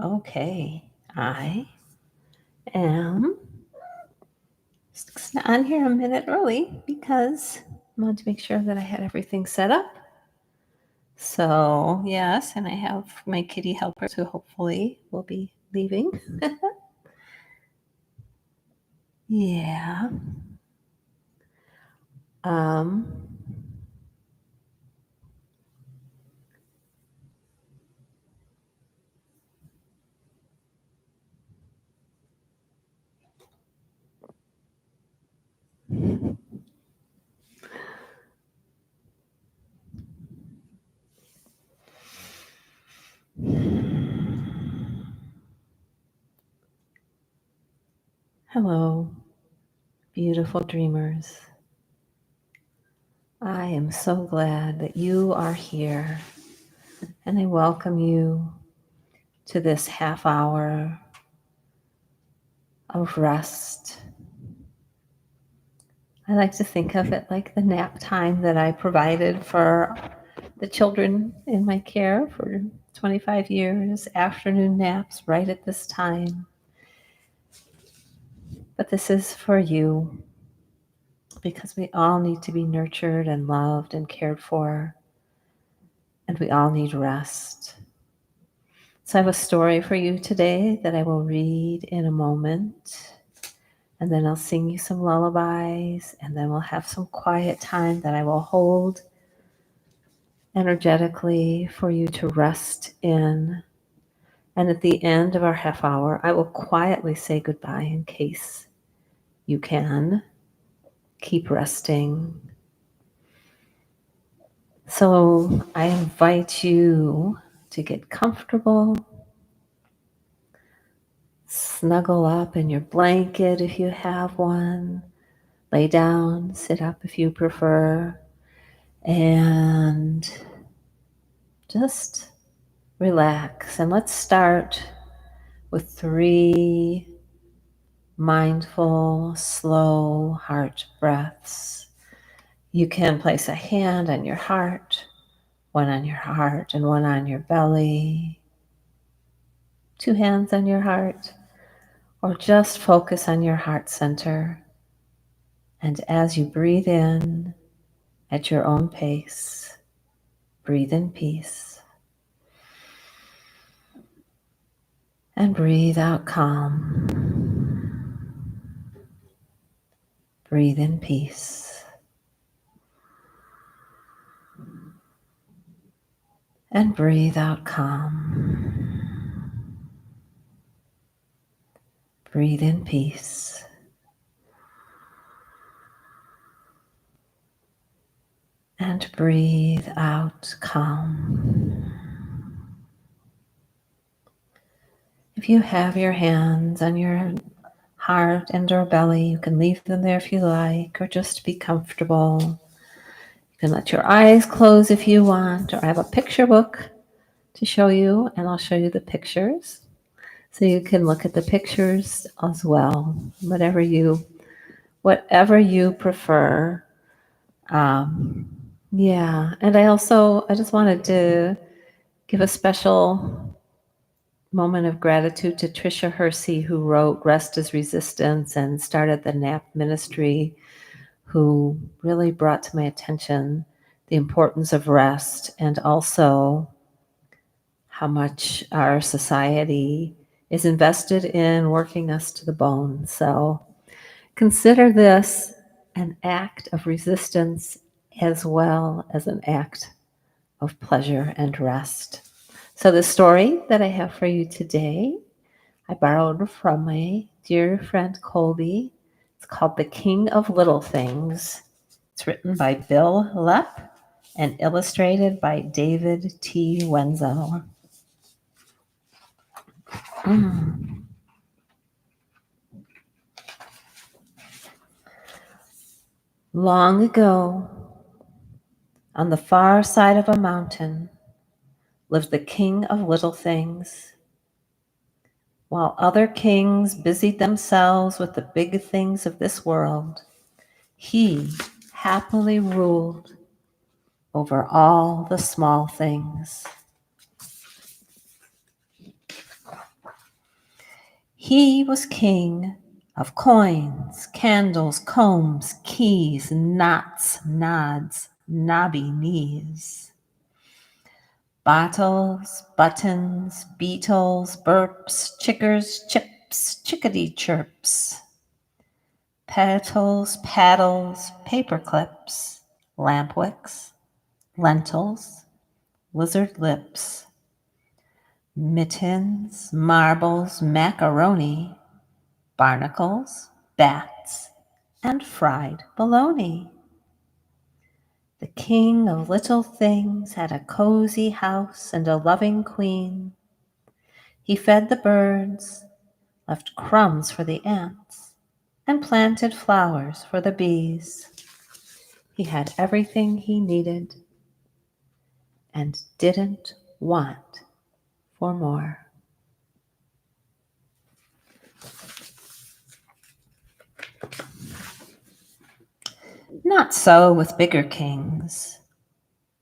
Okay, I am on here a minute early because I wanted to make sure that I had everything set up. So, yes, and I have my kitty helpers who hopefully will be leaving. Yeah. Um, Hello, beautiful dreamers. I am so glad that you are here, and I welcome you to this half hour of rest. I like to think of it like the nap time that I provided for the children in my care for 25 years, afternoon naps right at this time. But this is for you because we all need to be nurtured and loved and cared for, and we all need rest. So I have a story for you today that I will read in a moment, and then I'll sing you some lullabies, and then we'll have some quiet time that I will hold energetically for you to rest in. And at the end of our half hour, I will quietly say goodbye in case you can keep resting. So I invite you to get comfortable, snuggle up in your blanket if you have one, lay down, sit up if you prefer, and just relax. And let's start with 3 mindful, slow heart breaths. You can place a hand on your heart, one on your heart and one on your belly, 2 hands on your heart, or just focus on your heart center. And as you breathe in at your own pace, breathe in peace. And breathe out calm. Breathe in peace. And breathe out calm. Breathe in peace. And breathe out calm. If you have your hands on your heart and or belly, you can leave them there if you like, or just be comfortable. You can let your eyes close if you want, or I have a picture book to show you, and I'll show you the pictures. So you can look at the pictures as well, whatever you prefer. Yeah, and I just wanted to give a special moment of gratitude to Tricia Hersey, who wrote Rest is Resistance and started the NAP ministry, who really brought to my attention the importance of rest and also how much our society is invested in working us to the bone. So consider this an act of resistance as well as an act of pleasure and rest. So the story that I have for you today, I borrowed from my dear friend Colby. It's called The King of Little Things. It's written by Bill Lepp and illustrated by David T. Wenzel. Long ago, on the far side of a mountain, lived the King of Little Things. While other kings busied themselves with the big things of this world, he happily ruled over all the small things. He was king of coins, candles, combs, keys, knots, nods, knobby knees. Bottles, buttons, beetles, burps, chickers, chips, chickadee chirps. Petals, paddles, paper clips, lamp wicks, lentils, lizard lips. Mittens, marbles, macaroni, barnacles, bats, and fried bologna. The king of little things had a cozy house and a loving queen. He fed the birds, left crumbs for the ants, and planted flowers for the bees. He had everything he needed and didn't want for more. Not so with bigger kings.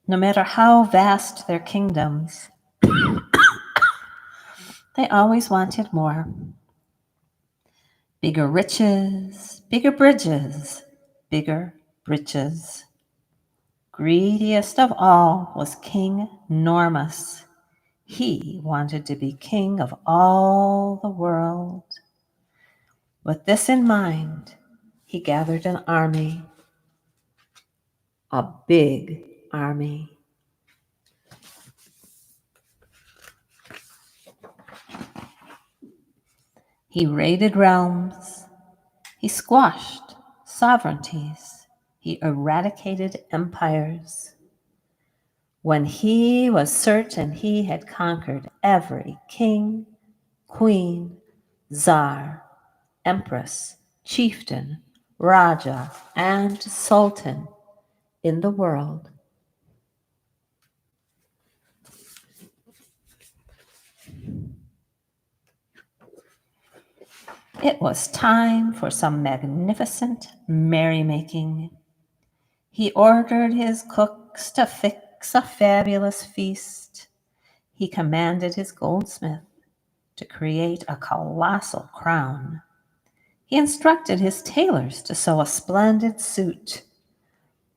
No matter how vast their kingdoms, they always wanted more. Bigger riches, bigger bridges, bigger breeches. Greediest of all was King Normus. He wanted to be king of all the world. With this in mind, he gathered an army, a big army. He raided realms, he squashed sovereignties, he eradicated empires. When he was certain he had conquered every king, queen, czar, empress, chieftain, raja, and sultan in the world, it was time for some magnificent merrymaking. He ordered his cooks to fix a fabulous feast. He commanded his goldsmith to create a colossal crown. He instructed his tailors to sew a splendid suit.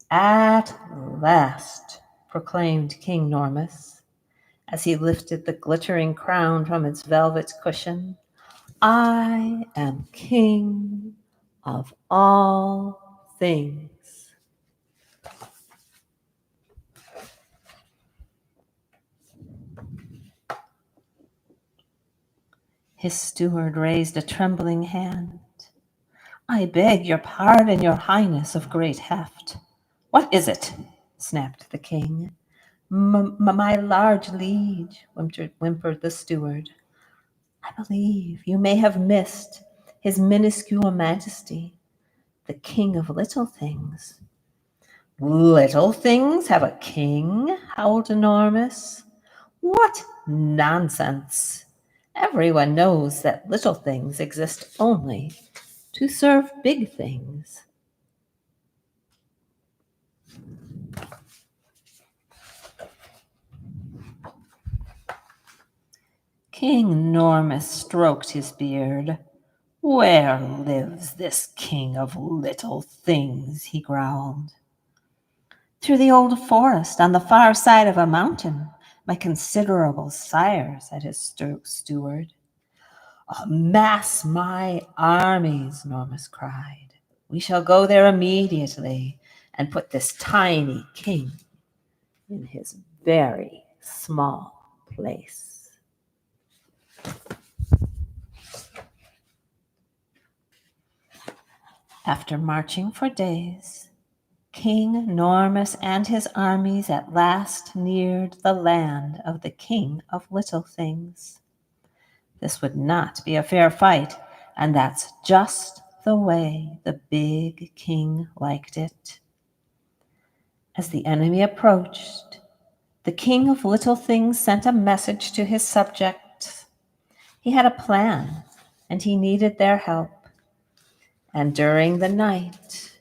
At last, proclaimed King Normus, as he lifted the glittering crown from its velvet cushion, I am king of all things. His steward raised a trembling hand. I beg your pardon, your highness of great heft. What is it? Snapped the king. My large liege, whimpered the steward. I believe you may have missed his minuscule majesty, the king of little things. Little things have a king? Howled Enormous. What nonsense! Everyone knows that little things exist only to serve big things. King Normus stroked his beard. Where lives this king of little things? He growled. Through the old forest on the far side of a mountain, my considerable sire, said his steward. Amass my armies, Normus cried. We shall go there immediately and put this tiny king in his very small place. After marching for days, King Normus and his armies at last neared the land of the king of little things. This would not be a fair fight, and that's just the way the big king liked it. As the enemy approached, the king of little things sent a message to his subjects. He had a plan, and he needed their help. And during the night,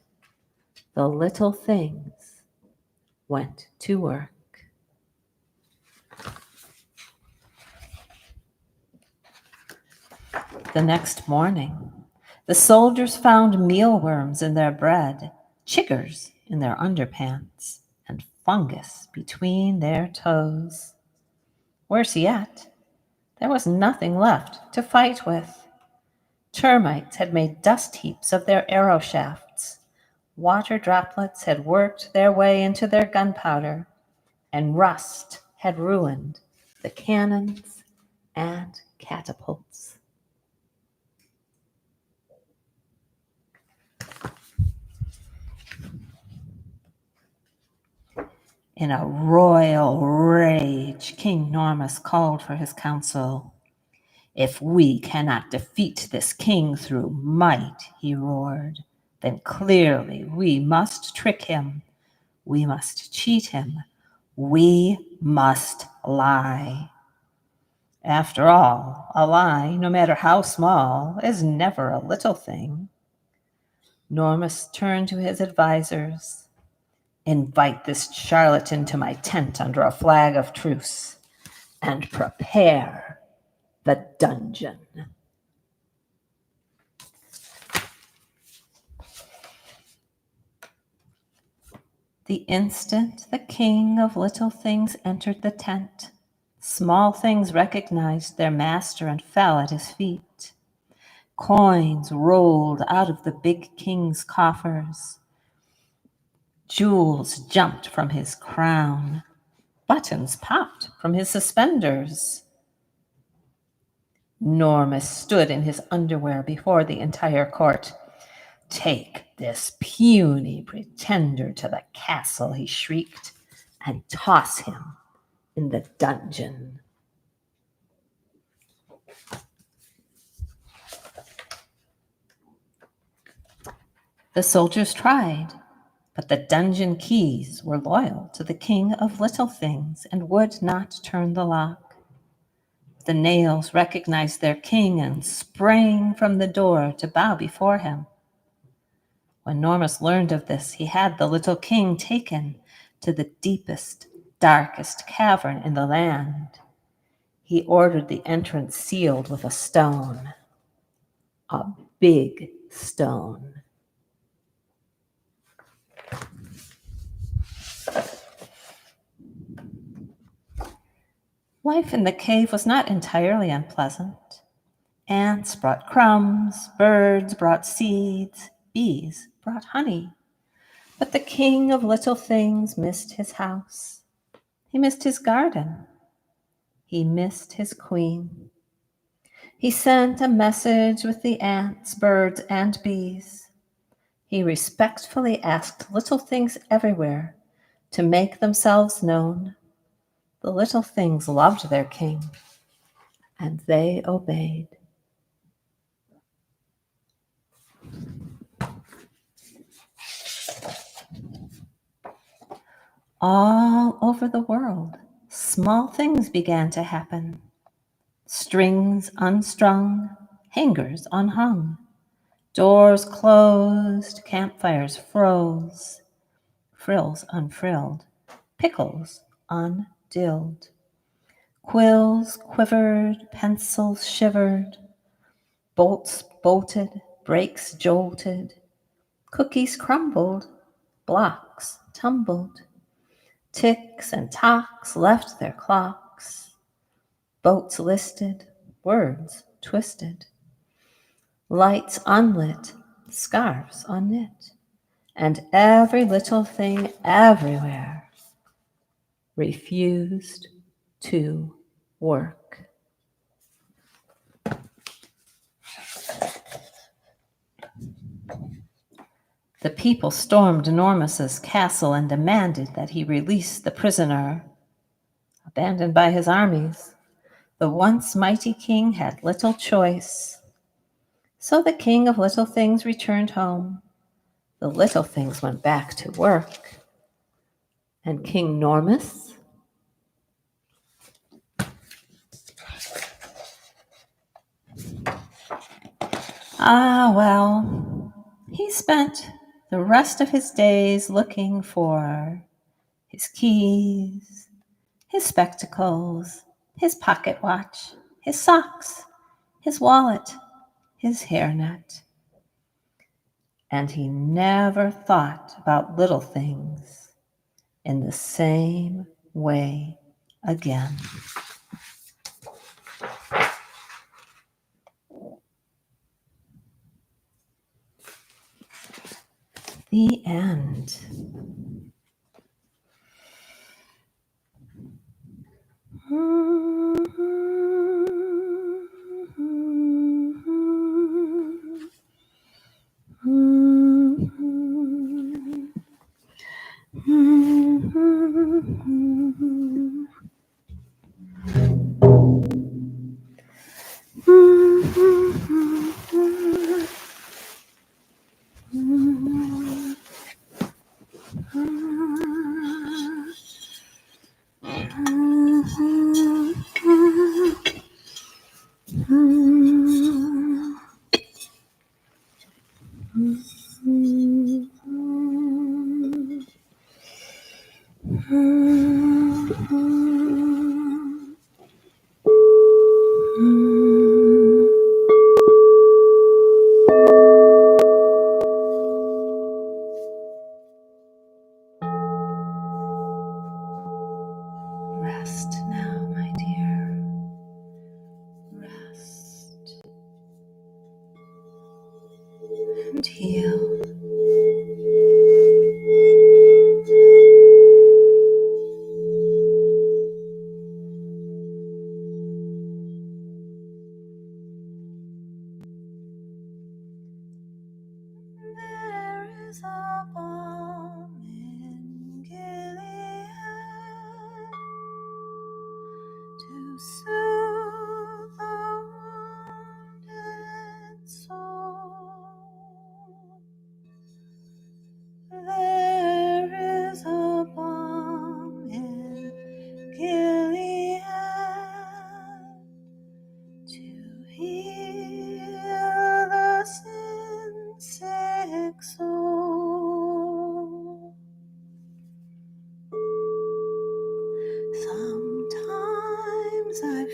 the little things went to work. The next morning, the soldiers found mealworms in their bread, chiggers in their underpants, and fungus between their toes. Worse yet, there was nothing left to fight with. Termites had made dust heaps of their arrow shafts. Water droplets had worked their way into their gunpowder, and rust had ruined the cannons and catapults. In a royal rage, King Normus called for his council. "If we cannot defeat this king through might," he roared, "then clearly we must trick him. We must cheat him. We must lie. After all, a lie, no matter how small, is never a little thing." Normus turned to his advisors. "Invite this charlatan to my tent under a flag of truce, and prepare the dungeon." The instant the king of little things entered the tent, small things recognized their master and fell at his feet. Coins rolled out of the big king's coffers. Jewels jumped from his crown. Buttons popped from his suspenders. Normus stood in his underwear before the entire court. "Take this puny pretender to the castle," he shrieked, "and toss him in the dungeon." The soldiers tried, but the dungeon keys were loyal to the king of little things and would not turn the lock. The nails recognized their king and sprang from the door to bow before him. When Normus learned of this, he had the little king taken to the deepest, darkest cavern in the land. He ordered the entrance sealed with a stone, a big stone. Life in the cave was not entirely unpleasant. Ants brought crumbs, birds brought seeds, bees brought honey. But the king of little things missed his house. He missed his garden. He missed his queen. He sent a message with the ants, birds, and bees. He respectfully asked little things everywhere to make themselves known. The little things loved their king, and they obeyed. All over the world, small things began to happen. Strings unstrung, hangers unhung, doors closed, campfires froze, frills unfrilled, pickles undilled. Quills quivered, pencils shivered, bolts bolted, brakes jolted, cookies crumbled, blocks tumbled, ticks and tocks left their clocks, boats listed, words twisted, lights unlit, scarves unknit, and every little thing everywhere refused to work. The people stormed Normus's castle and demanded that he release the prisoner. Abandoned by his armies, the once mighty king had little choice. So the king of little things returned home. The little things went back to work. And King Normus? Well, he spent the rest of his days looking for his keys, his spectacles, his pocket watch, his socks, his wallet, his hairnet, and he never thought about little things in the same way again. The end. Rest now, my dear. Rest and heal. There is a balm in Gilead to soothe the wounded soul. There is a balm in Gilead to heal the sin-sick soul. Sometimes I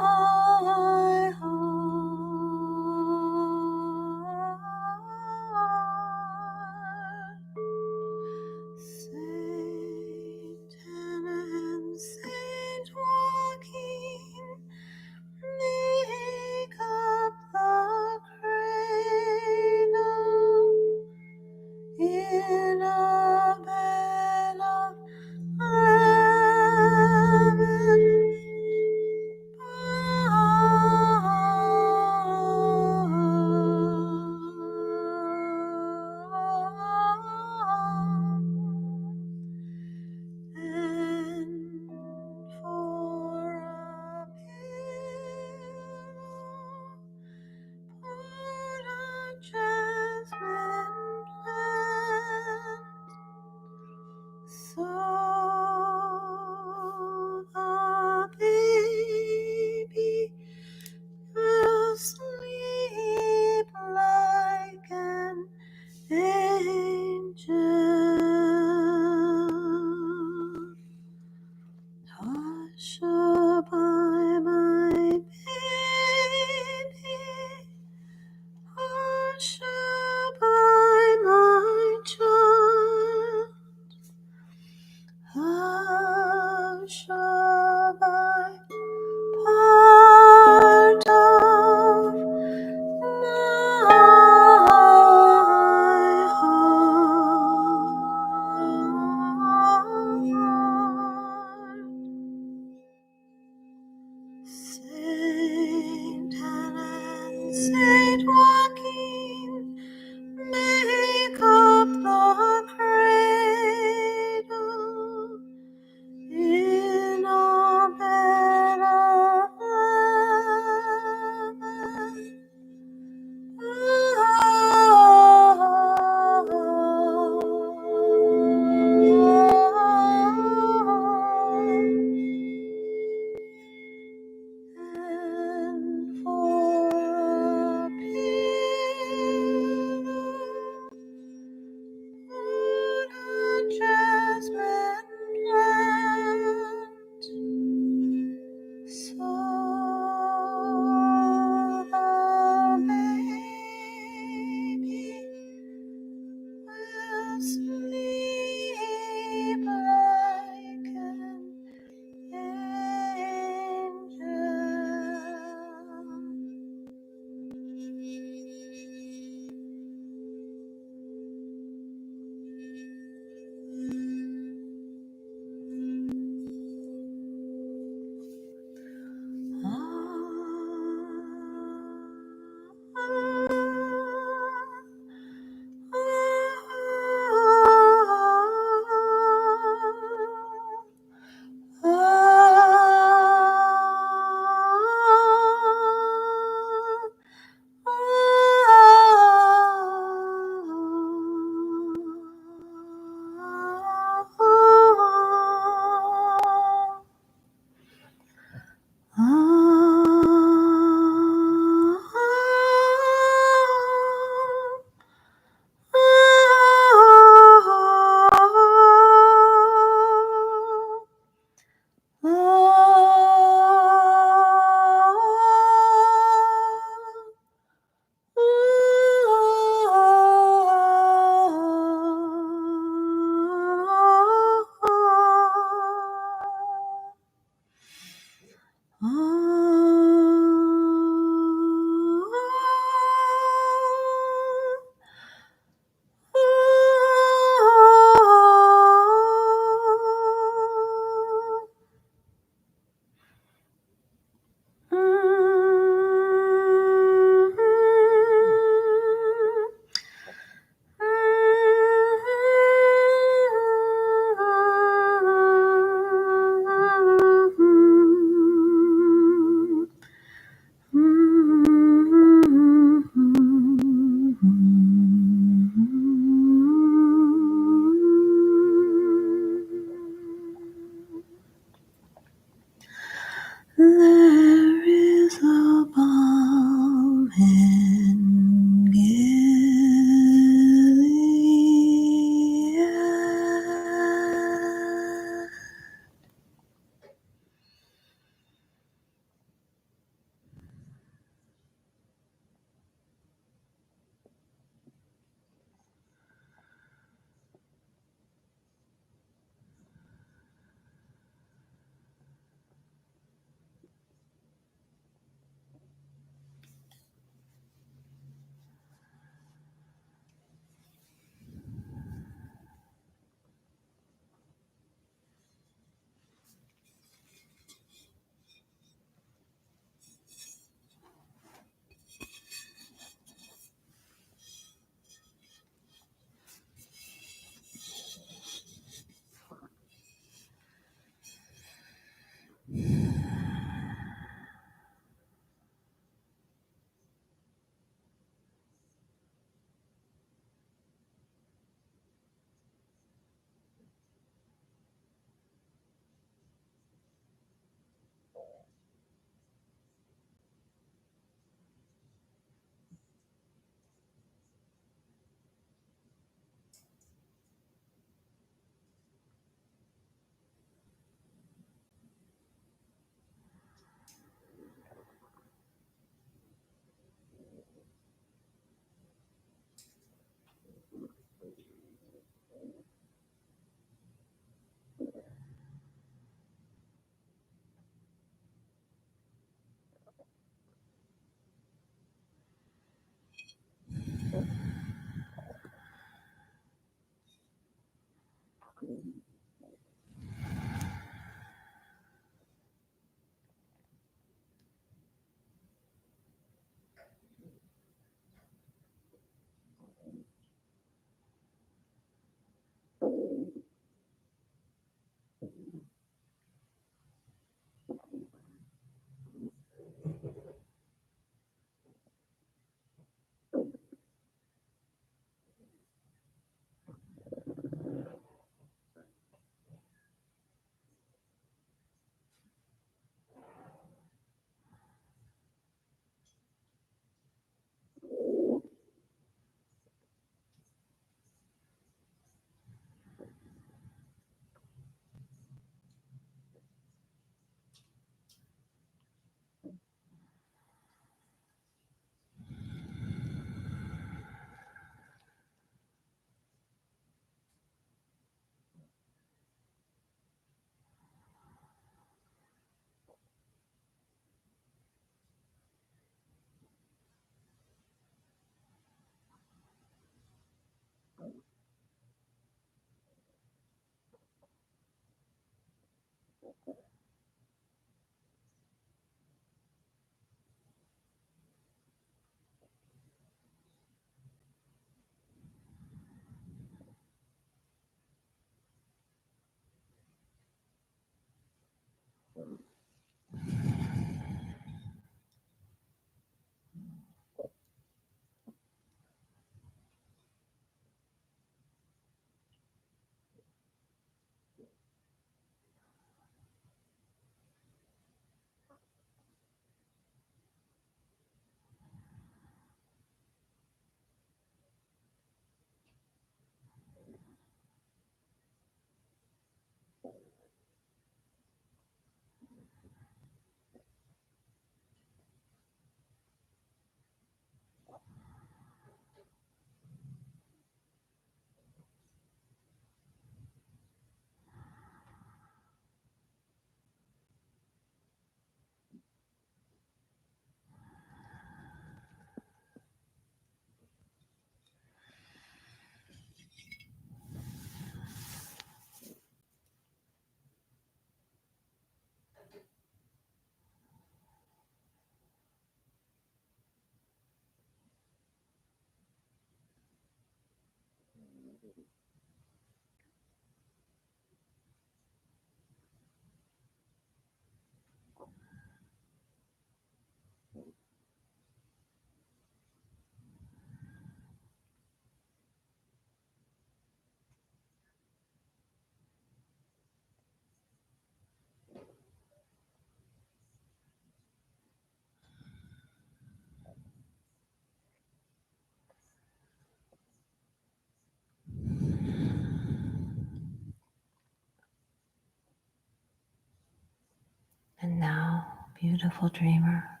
And now, beautiful dreamer,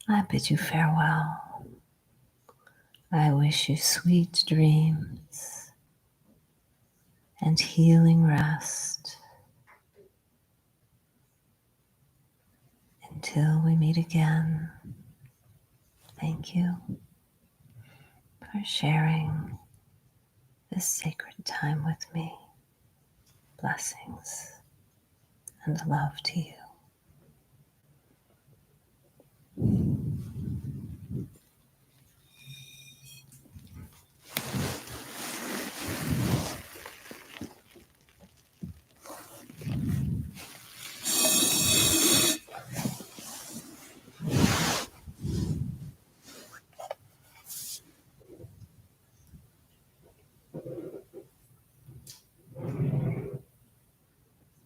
I bid you farewell. I wish you sweet dreams and healing rest until we meet again. Thank you for sharing this sacred time with me. Blessings and love to you.